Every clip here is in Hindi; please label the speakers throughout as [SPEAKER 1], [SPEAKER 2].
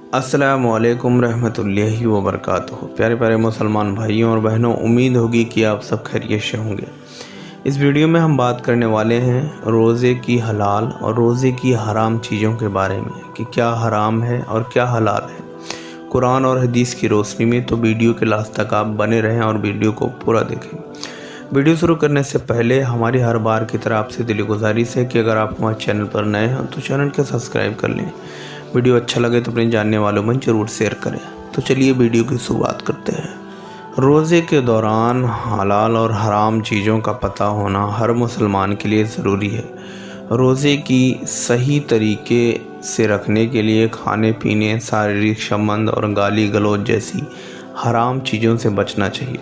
[SPEAKER 1] अस्सलामुअलैकुम रहमतुल्लाहि व बरकातुहू। प्यारे प्यारे मुसलमान भाइयों और बहनों, उम्मीद होगी कि आप सब खैरियत से होंगे। इस वीडियो में हम बात करने वाले हैं रोज़े की हलाल और रोज़े की हराम चीज़ों के बारे में कि क्या हराम है और क्या हलाल है कुरान और हदीस की रोशनी में। तो वीडियो के लास्ट तक आप बने रहें और वीडियो को पूरा देखें। वीडियो शुरू करने से पहले हमारी हर बार की तरह आपसे दिली गुजारिश है कि अगर आप हमारे चैनल पर नए हैं तो चैनल को सब्सक्राइब कर लें। वीडियो अच्छा लगे तो अपने जानने वालों में ज़रूर शेयर करें। तो चलिए वीडियो की शुरुआत करते हैं। रोज़े के दौरान हलाल और हराम चीज़ों का पता होना हर मुसलमान के लिए ज़रूरी है। रोज़े की सही तरीके से रखने के लिए खाने पीने, शारीरिक संबंध और गाली गलौज जैसी हराम चीज़ों से बचना चाहिए।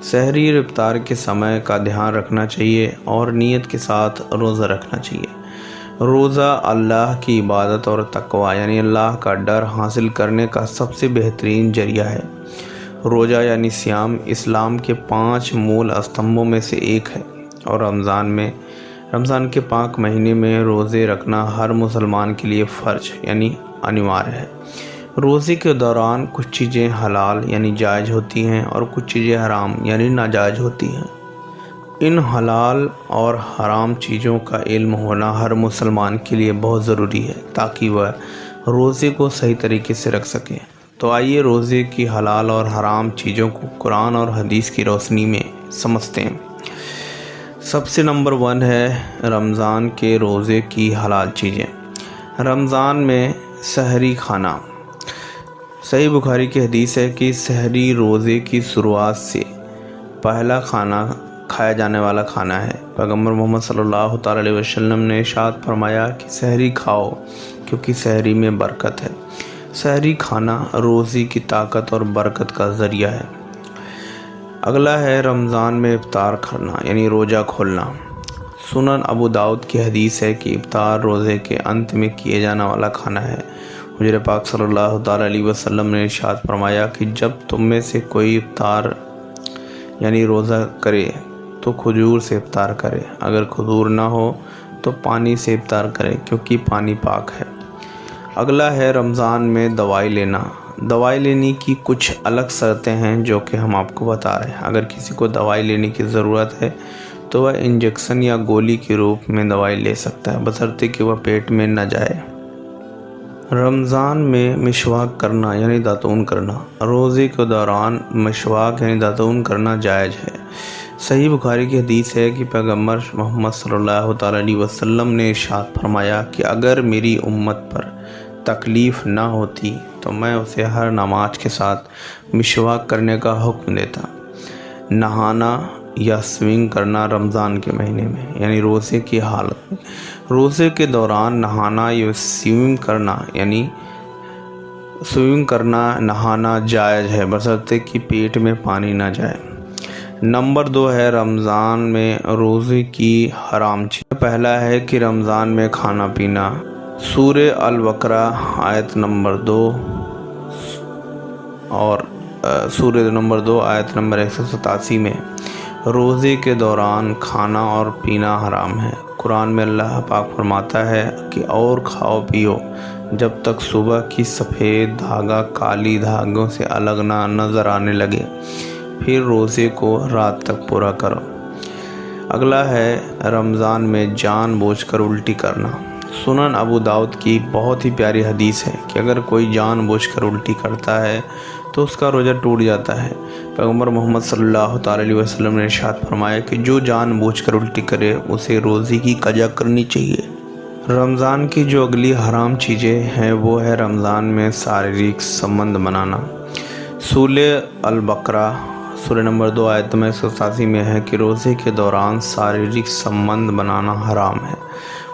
[SPEAKER 1] सहरी और इफ्तार के समय का ध्यान रखना चाहिए और नीयत के साथ रोज़ा रखना चाहिए। रोज़ा अल्लाह की इबादत और तकवा यानी अल्लाह का डर हासिल करने का सबसे बेहतरीन जरिया है। रोज़ा यानी सियाम इस्लाम के 5 मूल स्तंभों में से एक है और रमज़ान के पाक महीने में रोज़े रखना हर मुसलमान के लिए फ़र्ज यानी अनिवार्य है। रोज़े के दौरान कुछ चीज़ें हलाल यानी जायज़ होती हैं और कुछ चीज़ें हराम यानी नाजायज़ होती हैं। इन हलाल और हराम चीज़ों का इल्म होना हर मुसलमान के लिए बहुत ज़रूरी है ताकि वह रोज़े को सही तरीके से रख सके। तो आइए रोज़े की हलाल और हराम चीज़ों को कुरान और हदीस की रोशनी में समझते हैं। सबसे नंबर 1 है रमज़ान के रोज़े की हलाल चीज़ें। रमज़ान में सहरी खाना। सही बुखारी की हदीस है कि सहरी रोज़े की शुरुआत से पहला खाया जाने वाला खाना है। पैगम्बर मोहम्मद सल्लल्लाहु अलैहि वसल्लम ने इरशाद फरमाया कि सहरी खाओ क्योंकि सहरी में बरकत है। सहरी खाना रोज़ी की ताकत और बरकत का ज़रिया है। अगला है रमज़ान में इफ्तार करना यानी रोज़ा खोलना। सुनन अबू दाऊद की हदीस है कि इफ्तार रोज़े के अंत में किए जाने वाला खाना है। हुज़ूर पाक सल्लल्लाहु अलैहि वसल्लम ने इरशाद फरमाया कि जब तुम में से कोई इफ्तार यानी रोज़ा करे तो खजूर से इफ्तार करे, अगर खजूर ना हो तो पानी से इफ्तार करे क्योंकि पानी पाक है। अगला है रमज़ान में दवाई लेना। दवाई लेने की कुछ अलग शर्तें हैं जो कि हम आपको बता रहे हैं। अगर किसी को दवाई लेने की ज़रूरत है तो वह इंजेक्शन या गोली के रूप में दवाई ले सकता है, बशर्ते कि वह पेट में न जाए। रमज़ान में मिशवाक करना यानी दातून करना। रोज़े के दौरान मिशवाक यानी दातून करना जायज़ है। सही बुखारी की हदीस है कि पैगम्बर मोहम्मद सल्लल्लाहु अलैहि वसल्लम ने इरशाद फरमाया कि अगर मेरी उम्मत पर तकलीफ़ ना होती तो मैं उसे हर नमाज के साथ मिशवाक करने का हुक्म देता। नहाना या स्विमिंग करना रमज़ान के महीने में यानी रोज़े की हालत में। रोज़े के दौरान नहाना या स्विमिंग करना नहाना जायज़ है, बशर्ते कि पेट में पानी ना जाए। नंबर 2 है रमज़ान में रोज़े की हराम चीज़। पहला है कि रमज़ान में खाना पीना। सूरे अल-बकरा आयत नंबर 2 और सूरे नंबर 2 आयत नंबर 187 में रोज़े के दौरान खाना और पीना हराम है। कुरान में अल्लाह पाक फरमाता है कि और खाओ पियो जब तक सुबह की सफ़ेद धागा काली धागों से अलग ना नज़र आने लगे, फिर रोज़े को रात तक पूरा करो। अगला है रमज़ान में जानबूझकर उल्टी करना। सुनन अबू दाऊद की बहुत ही प्यारी हदीस है कि अगर कोई जानबूझकर उल्टी करता है तो उसका रोज़ा टूट जाता है। पैगम्बर मोहम्मद सल्लल्लाहु अलैहि वसल्लम ने इरशाद फरमाया कि जो जानबूझकर उल्टी करे उसे रोज़े की कज़ा करनी चाहिए। रमज़ान की जो अगली हराम चीज़ें हैं वो है रमज़ान में शारीरिक संबंध बनाना। सूरे अल-बकरा सूरह नंबर 2 आयत में 187 में है कि रोज़े के दौरान शारीरिक संबंध बनाना हराम है।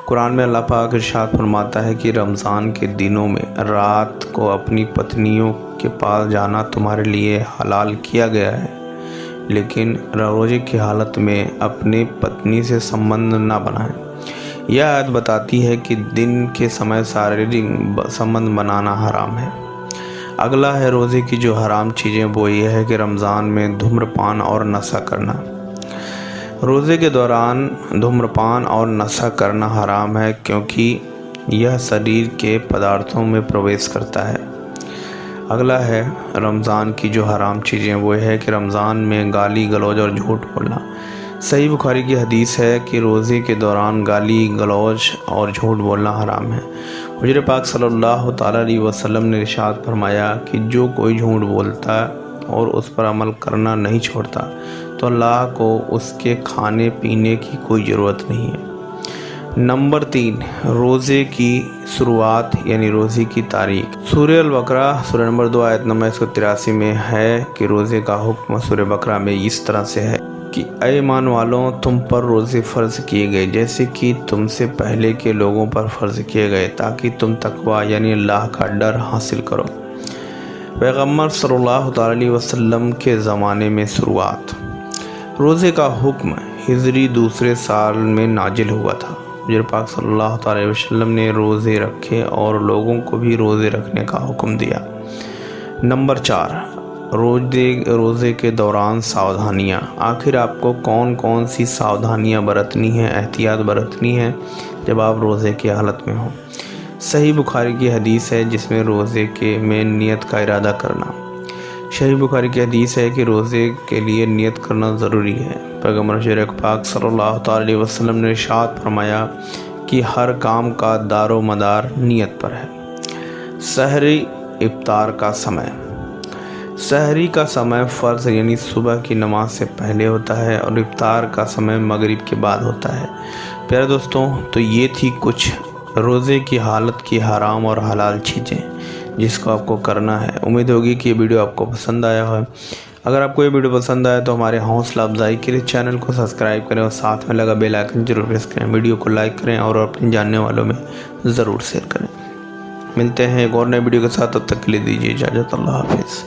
[SPEAKER 1] कुरान में अल्लाह पाक इरशाद फरमाता है कि रमज़ान के दिनों में रात को अपनी पत्नियों के पास जाना तुम्हारे लिए हलाल किया गया है, लेकिन रोज़े की हालत में अपनी पत्नी से संबंध न बनाएं। यह आयत बताती है कि दिन के समय शारीरिक संबंध बनाना हराम है। अगला है रोज़े की जो हराम चीज़ें वो ये है कि रमज़ान में धूम्रपान और नशा करना। रोज़े के दौरान धूम्रपान और नशा करना हराम है क्योंकि यह शरीर के पदार्थों में प्रवेश करता है। अगला है रमज़ान की जो हराम चीज़ें, वो है कि रमज़ान में गाली गलौज और झूठ बोलना। सही बुखारी की हदीस है कि रोज़े के दौरान गाली गलौज और झूठ बोलना हराम है। हुज़ूर पाक सल्लल्लाहु ताला अलैहि वसल्लम ने इरशाद फरमाया कि जो कोई झूठ बोलता और उस पर अमल करना नहीं छोड़ता तो अल्लाह को उसके खाने पीने की कोई ज़रूरत नहीं है। नंबर 3, रोज़े की शुरुआत यानी रोज़े की तारीख। सूरह अल-बकरा सूरह नंबर 2 आयत नंबर 183 में है कि रोज़े का हुक्म सूरह बकरा में इस तरह से है कि ऐ ईमान वालों, तुम पर रोज़े फ़र्ज़ किए गए जैसे कि तुमसे पहले के लोगों पर फ़र्ज़ किए गए, ताकि तुम तकवा यानी अल्लाह का डर हासिल करो। पैगम्बर सल्लल्लाहु अलैहि वसल्लम के ज़माने में शुरुआत। रोज़े का हुक्म हिजरी दूसरे साल में नाजिल हुआ था। हुज़ूर पाक सल्लल्लाहु अलैहि वसल्लम ने रोज़े रखे और लोगों को भी रोज़े रखने का हुक्म दिया। नंबर 4, रोज़े के दौरान सावधानियाँ। आखिर आपको कौन कौन सी सावधानियाँ बरतनी हैं, एहतियात बरतनी है जब आप रोज़े की हालत में हो। सही बुखारी की हदीस है जिसमें रोज़े के में नियत का इरादा करना। सही बुखारी की हदीस है कि रोज़े के लिए नियत करना ज़रूरी है। पैगम्बर पाक सल्लल्लाहु अलैहि वसल्लम ने इरशाद फरमाया कि हर काम का दारो मदार नियत पर है। सहरी इफ्तार का समय। सहरी का समय फ़र्ज़ यानी सुबह की नमाज से पहले होता है और इफ्तार का समय मगरिब के बाद होता है। प्यारे दोस्तों, तो ये थी कुछ रोज़े की हालत की हराम और हलाल चीज़ें जिसको आपको करना है। उम्मीद होगी कि ये वीडियो आपको पसंद आया है। अगर आपको ये वीडियो पसंद आया तो हमारे हौसला अफजाई के लिए चैनल को सब्सक्राइब करें और साथ में लगा बेल आइकन जरूर प्रेस करें। वीडियो को लाइक करें और अपने जानने वालों में ज़रूर शेयर करें। मिलते हैं एक और नए वीडियो के साथ, तब तक के लिए दीजिए इजाज़त। अल्लाह हाफिज़।